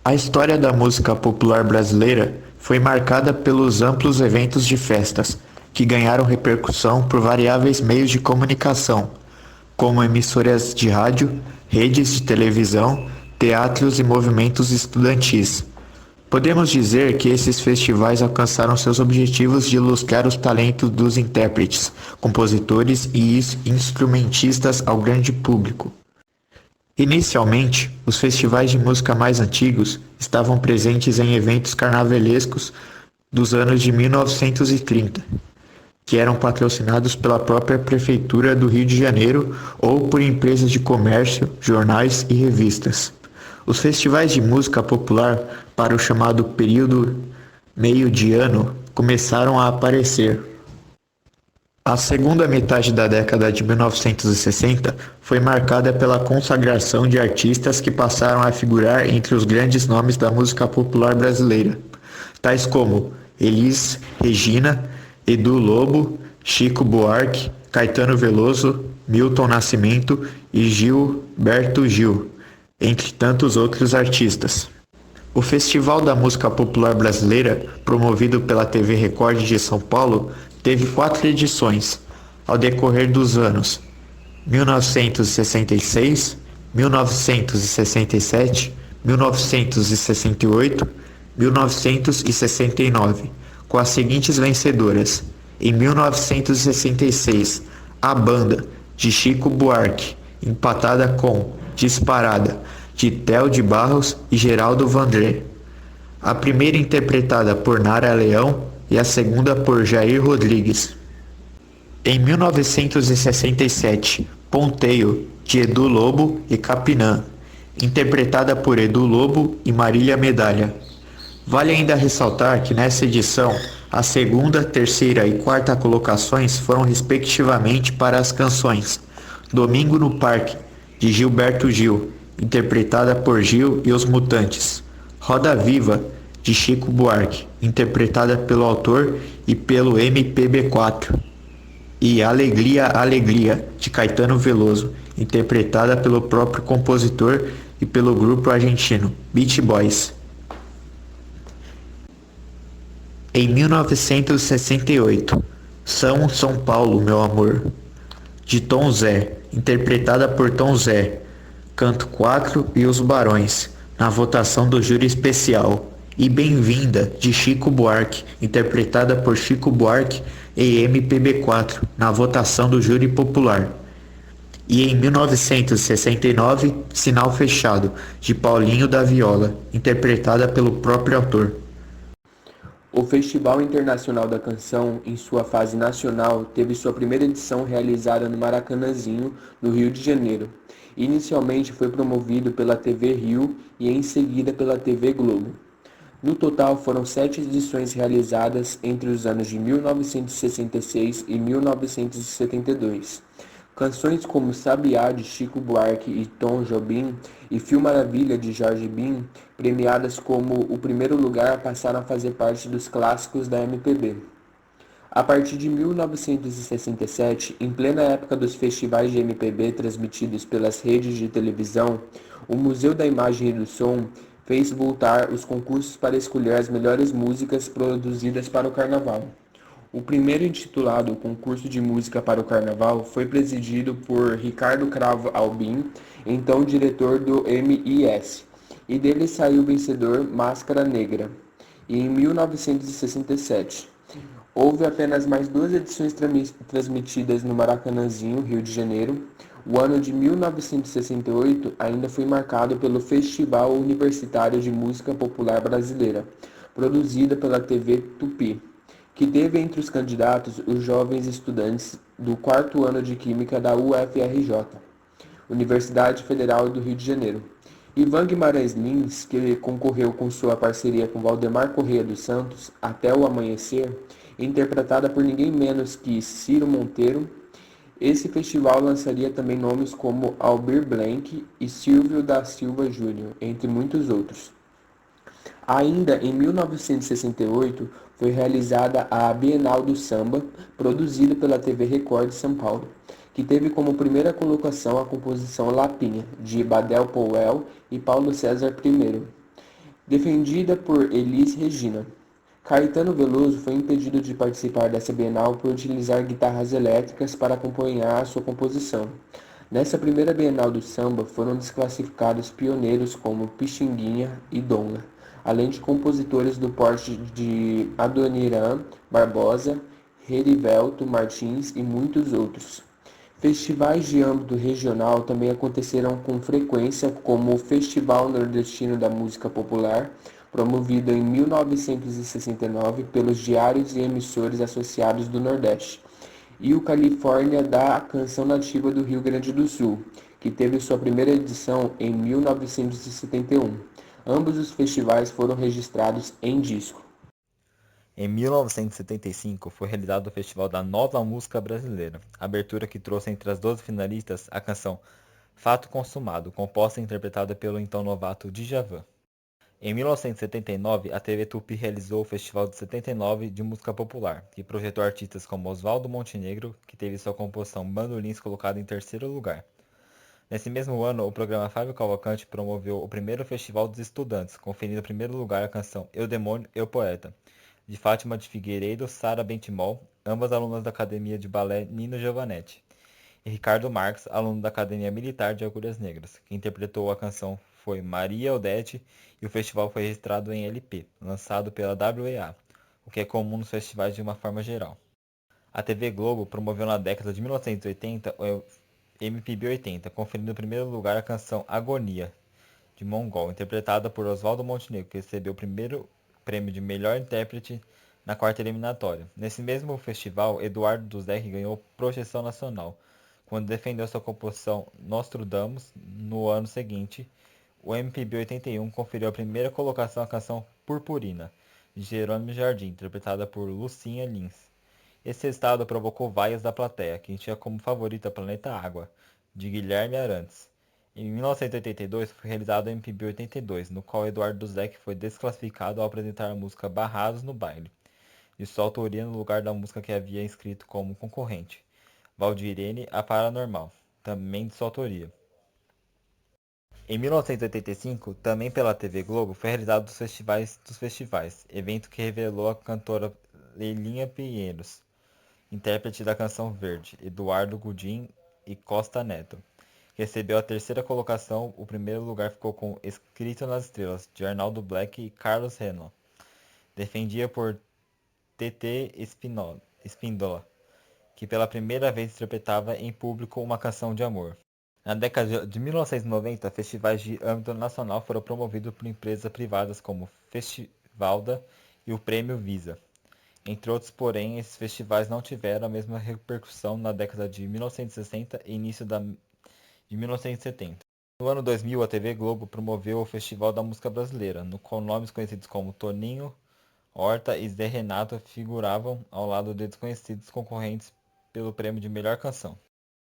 A história da música popular brasileira foi marcada pelos amplos eventos de festas, que ganharam repercussão por variáveis meios de comunicação, como emissoras de rádio, redes de televisão, teatros e movimentos estudantis. Podemos dizer que esses festivais alcançaram seus objetivos de ilustrar os talentos dos intérpretes, compositores e instrumentistas ao grande público. Inicialmente, os festivais de música mais antigos estavam presentes em eventos carnavalescos dos anos de 1930, que eram patrocinados pela própria Prefeitura do Rio de Janeiro ou por empresas de comércio, jornais e revistas. Os festivais de música popular para o chamado período meio de ano começaram a aparecer. A segunda metade da década de 1960 foi marcada pela consagração de artistas que passaram a figurar entre os grandes nomes da música popular brasileira, tais como Elis Regina, Edu Lobo, Chico Buarque, Caetano Veloso, Milton Nascimento e Gilberto Gil, entre tantos outros artistas. O Festival da Música Popular Brasileira, promovido pela TV Record de São Paulo, teve 4 edições, ao decorrer dos anos 1966, 1967, 1968, 1969, com as seguintes vencedoras. Em 1966, a banda de Chico Buarque, empatada com Disparada, de Théo de Barros e Geraldo Vandré. A primeira interpretada por Nara Leão e a segunda por Jair Rodrigues. Em 1967, Ponteio, de Edu Lobo e Capinã, interpretada por Edu Lobo e Marília Medalha. Vale ainda ressaltar que nessa edição, a segunda, terceira e quarta colocações foram respectivamente para as canções Domingo no Parque, de Gilberto Gil, interpretada por Gil e os Mutantes, Roda Viva, de Chico Buarque, interpretada pelo autor e pelo MPB4, e Alegria, Alegria, de Caetano Veloso, interpretada pelo próprio compositor e pelo grupo argentino Beach Boys. Em 1968, São Paulo, meu amor, de Tom Zé, interpretada por Tom Zé, Canto 4 e os Barões, na votação do júri especial. E Bem-vinda, de Chico Buarque, interpretada por Chico Buarque e MPB4, na votação do júri popular. E em 1969, Sinal Fechado, de Paulinho da Viola, interpretada pelo próprio autor. O Festival Internacional da Canção, em sua fase nacional, teve sua primeira edição realizada no Maracanãzinho, no Rio de Janeiro. Inicialmente foi promovido pela TV Rio e em seguida pela TV Globo. No total foram 7 edições realizadas entre os anos de 1966 e 1972. Canções como Sabiá, de Chico Buarque e Tom Jobim, e Fio Maravilha, de Jorge Ben, premiadas como o primeiro lugar, passaram a fazer parte dos clássicos da MPB. A partir de 1967, em plena época dos festivais de MPB transmitidos pelas redes de televisão, o Museu da Imagem e do Som fez voltar os concursos para escolher as melhores músicas produzidas para o Carnaval. O primeiro, intitulado Concurso de Música para o Carnaval, foi presidido por Ricardo Cravo Albim, então diretor do MIS, e dele saiu o vencedor Máscara Negra. E em 1967, houve apenas mais 2 edições transmitidas no Maracanãzinho, Rio de Janeiro. O ano de 1968 ainda foi marcado pelo Festival Universitário de Música Popular Brasileira, produzida pela TV Tupi, que teve entre os candidatos os jovens estudantes do 4º ano de Química da UFRJ, Universidade Federal do Rio de Janeiro. Ivan Guimarães Lins, que concorreu com sua parceria com Valdemar Corrêa dos Santos, Até o Amanhecer, interpretada por ninguém menos que Ciro Monteiro. Esse festival lançaria também nomes como Aldir Blanc e Silvio da Silva Júnior, entre muitos outros. Ainda em 1968, foi realizada a Bienal do Samba, produzida pela TV Record de São Paulo, que teve como primeira colocação a composição Lapinha, de Badel Powell e Paulo César I. defendida por Elis Regina. Caetano Veloso foi impedido de participar dessa Bienal por utilizar guitarras elétricas para acompanhar a sua composição. Nessa primeira Bienal do Samba foram desclassificados pioneiros como Pixinguinha e Donga, além de compositores do porte de Adoniran Barbosa, Herivelto Martins e muitos outros. Festivais de âmbito regional também aconteceram com frequência, como o Festival Nordestino da Música Popular, promovido em 1969 pelos diários e emissores associados do Nordeste, e o Califórnia da Canção Nativa do Rio Grande do Sul, que teve sua primeira edição em 1971. Ambos os festivais foram registrados em disco. Em 1975 foi realizado o Festival da Nova Música Brasileira, abertura que trouxe entre as 12 finalistas a canção Fato Consumado, composta e interpretada pelo então novato Djavan. Em 1979, a TV Tupi realizou o Festival de 79 de Música Popular, que projetou artistas como Oswaldo Montenegro, que teve sua composição Bandolins colocada em terceiro lugar. Nesse mesmo ano, o programa Fábio Cavalcante promoveu o primeiro Festival dos Estudantes, conferindo em primeiro lugar a canção Eu Demônio, Eu Poeta, de Fátima de Figueiredo, Sara Bentimol, ambas alunas da Academia de Balé Nino Giovanetti, e Ricardo Marques, aluno da Academia Militar de Agulhas Negras. Quem interpretou a canção foi Maria Odete e o festival foi registrado em LP, lançado pela WEA, o que é comum nos festivais de uma forma geral. A TV Globo promoveu na década de 1980 o MPB 80, conferindo em primeiro lugar a canção Agonia, de Mongol, interpretada por Oswaldo Montenegro, que recebeu o primeiro prêmio de melhor intérprete na quarta eliminatória. Nesse mesmo festival, Eduardo Duzec ganhou Projeção Nacional, quando defendeu sua composição Nostradamus. No ano seguinte, o MPB 81 conferiu a primeira colocação à canção Purpurina, de Jerônimo Jardim, interpretada por Lucinha Lins. Esse resultado provocou vaias da plateia, que tinha como favorita Planeta Água, de Guilherme Arantes. Em 1982 foi realizado o MPB 82, no qual Eduardo Duzec foi desclassificado ao apresentar a música Barrados no Baile, de sua autoria no lugar da música que havia inscrito como concorrente, Valdirene a Paranormal, também de sua autoria. Em 1985, também pela TV Globo, foi realizado os Festivais dos Festivais, evento que revelou a cantora Leilinha Pinheiros, intérprete da canção Verde, Eduardo Gudim e Costa Neto. Recebeu a terceira colocação, o primeiro lugar ficou com Escrito nas Estrelas, de Arnaldo Black e Carlos Reno. Defendia por TT Espíndola, que pela primeira vez interpretava em público uma canção de amor. Na década de 1990, festivais de âmbito nacional foram promovidos por empresas privadas como Festivalda e o Prêmio Visa. Entre outros, porém, esses festivais não tiveram a mesma repercussão na década de 1960 e início de 1970. No ano 2000, a TV Globo promoveu o Festival da Música Brasileira, no qual nomes conhecidos como Toninho, Horta e Zé Renato figuravam ao lado de desconhecidos concorrentes pelo prêmio de melhor canção.